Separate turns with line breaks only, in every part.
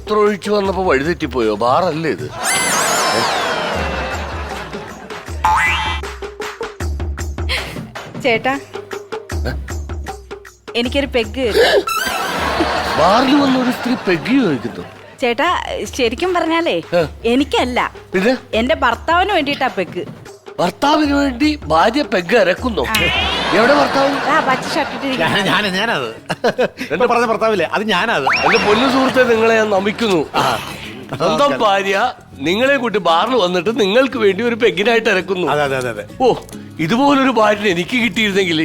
മൂത്രമൊഴിച്ചു വന്നപ്പോ വഴിതെറ്റിപ്പോയോ? ബാറല്ലേ ഇത്?
ചേട്ടാ എനിക്കൊരു പെഗ്.
ബാറിൽ വന്ന ഒരു സ്ത്രീ പെഗ് ചോദിക്കുന്നു.
ചേട്ടാ ശരിക്കും പറഞ്ഞാലേ എനിക്കല്ല,
പിന്നെ
എന്റെ ഭർത്താവിന് വേണ്ടിട്ടാ പെഗ്.
ഭർത്താവിന് വേണ്ടി ഭാര്യ പെഗ് ഇറക്കുന്നു? എവിടെ ഭർത്താവ്?
പച്ച ഷർട്ടിട്ടിരിക്കുന്നു.
ഞാനത് എന്റെ പറഞ്ഞ ഭർത്താവില്ലേ, അത് ഞാനത്.
എന്റെ പൊന്നു സുഹൃത്തെ, നിങ്ങളെ ഞാൻ നമിക്കുന്നു. സ്വന്തം ഭാര്യ നിങ്ങളെ കൂട്ടി ബാറിൽ വന്നിട്ട് നിങ്ങൾക്ക് വേണ്ടി ഒരു പെഗിനായിട്ട് ഇറക്കുന്നു.
അതെ അതെ അതെ.
ഓ, ഇതുപോലൊരു ഭാര്യ എനിക്ക് കിട്ടിയിരുന്നെങ്കിൽ.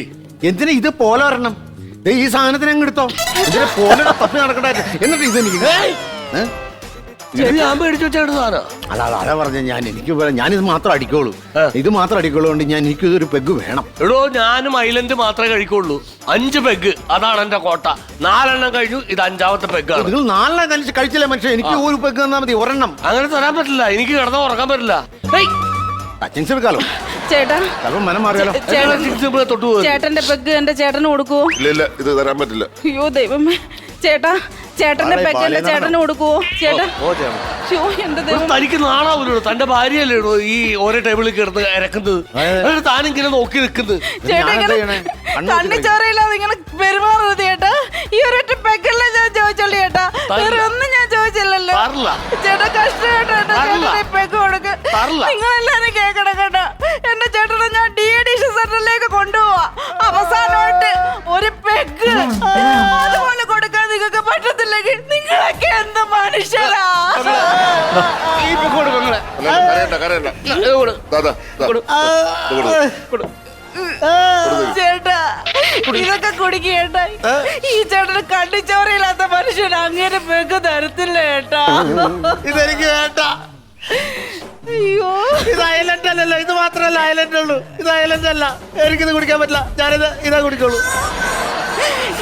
എന്തിനാ ഇത് പോലെ വരണം? ഈ സാധനത്തിന് അങ്ങ് എടുത്തോ. ഇതിനെ പോലെ തപ്പി നടക്കട്ടെ. എന്നിട്ട് ഇത്
ഞാൻ മേടിച്ചു വെച്ചാണ് സാധനം.
അതാ പറഞ്ഞ ഞാനിത് മാത്രം അടിക്കുള്ളൂ. ഇത് മാത്രം അടിക്കുള്ളൂ. എനിക്കിതൊരു പെഗ് വേണം.
എടോ, ഞാനും ഐലൻഡ് മാത്രമേ കഴിക്കുള്ളൂ. 5 പെഗ്, അതാണ് എന്റെ കോട്ട. 4 എണ്ണം കഴിഞ്ഞു, ഇത് 5ാമത്തെ പെഗ്ഗാണ്.
നിങ്ങൾ 4 എണ്ണം കഴിച്ചില്ലേ മനുഷ്യൻ? എനിക്ക് ഒരു പെഗ് തന്നാൽ മതി, ഒരെണ്ണം.
അങ്ങനെ തരാൻ പറ്റില്ല, എനിക്ക് കിടന്ന് ഉറക്കാൻ പറ്റില്ല.
ചിങ്സ് എടുക്കാലോ
ചേട്ടാ.
മനം മാറിയാലോ?
ചേട്ടന്റെ പെഗ് എന്റെ ചേട്ടന് കൊടുക്കുവോ?
ഇല്ല, ഇത് തരാൻ പറ്റില്ല.
അയ്യോ ദൈവമേ. ചേട്ടാ ചേട്ടന്റെ പെഗ് എന്റെ ചേട്ടന് കൊടുക്കുവോ? ചേട്ടാ എന്റെ ദൈവം.
തനിക്ക് നാണാവൂലോ? തന്റെ ഭാര്യയല്ലേടോ ഈ ഓരോ ടേബിളിൽ കിടന്ന് ഇറക്കുന്നത്. താനിങ്ങനെ നോക്കി നിൽക്കുന്നത്.
ചേട്ടാ ഇങ്ങനെ കണ്ണി ചോറയില്ലാതെ ഇങ്ങനെ പെരുമാറരുത് ചേട്ടാ. ഈ ഒരൊറ്റ പെഗല്ലേ ഞാൻ ചോദിച്ചോളൂ ചേട്ടാ, വേറെ ഒന്നും ഞാൻ ചോദിച്ചില്ലല്ലോ. ചേട്ടാ കഷ്ടമായിട്ട് എന്റെ ചേട്ടനെ പെഗ് കൊടുക്ക്. നിങ്ങളെല്ലാരും കേൾക്കണം കേട്ടോ. എന്റെ ചേട്ടനെ ഞാൻ ഡീഅഡിക്ഷൻ സെന്ററിലേക്ക് കൊണ്ടുപോവാ. അവസാനമായിട്ട് ഒരു പെഗ് അതുപോലെ കൊടുക്കാൻ നിങ്ങൾക്ക് പറ്റത്തില്ലെങ്കിൽ നിങ്ങളൊക്കെ എന്ത് മനുഷ്യരാ? ചേട്ടാ ഇതൊക്കെ കുടിക്കേട്ടാ. ഈ ചേട്ടന് കണ്ണിച്ചോറയില്ലാത്ത മനുഷ്യൻ അങ്ങനെ പെഗ് തരത്തില്ല ചേട്ടാ.
ഇതെനിക്ക് വേണ്ട.
അയ്യോ,
ഇത് ഐലൻഡ് അല്ലല്ലോ. ഇത് മാത്രമല്ല ഐലൻഡ് ഉള്ളൂ. ഇത് ഐലൻഡ് അല്ല. എനിക്കിത് കുടിക്കാൻ പറ്റില്ല. ഇതാ കുടിക്കുള്ളൂ.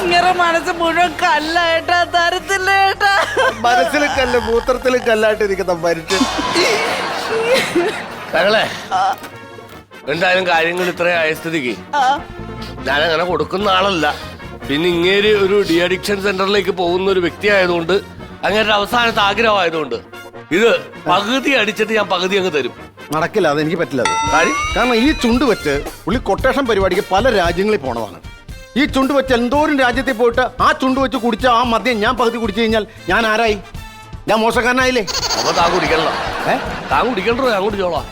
ഇങ്ങനെ മനസ്സ് മുഴുവൻ കല്ലായിട്ടാ. തരത്തില്ല ചേട്ടാ.
മനസ്സിലും കല്ല്, മൂത്രത്തിലും കല്ലായിട്ട് ഇരിക്കുന്ന മനുഷ്യൻ.
തകളെ, എന്തായാലും കാര്യങ്ങൾ ഇത്രയായ സ്ഥിതിക്ക് ഞാനങ്ങനെ കൊടുക്കുന്ന ആളല്ല. പിന്നെ ഇങ്ങേര് ഒരു ഡീഅഡിക്ഷൻ സെന്ററിലേക്ക് പോകുന്ന ഒരു വ്യക്തി ആയതുകൊണ്ട്, അങ്ങനെ അവസാനത്തെ ആഗ്രഹമായതുകൊണ്ട് ഇത് പകുതി അടിച്ചിട്ട് ഞാൻ പകുതി അങ്ങ് തരും.
നടക്കില്ല, അതെനിക്ക് പറ്റില്ല. കാരണം ഈ ചുണ്ട് വെച്ച് പുള്ളി കൊട്ടേഷൻ പരിപാടിക്ക് പല രാജ്യങ്ങളിൽ പോണതാണ്. ഈ ചുണ്ട് വെച്ച് എന്തോരം രാജ്യത്തിൽ പോയിട്ട് ആ ചുണ്ട് വെച്ച് കുടിച്ച ആ മദ്യം ഞാൻ പകുതി കുടിച്ചു കഴിഞ്ഞാൽ ഞാൻ ആരായി? ഞാൻ മോശക്കാരനായില്ലേ?
അപ്പൊ താൻ കുടിക്കണല്ലോ. താൻ കുടിക്കണ്ടോ? ഞാൻ കുടിച്ചോളാം.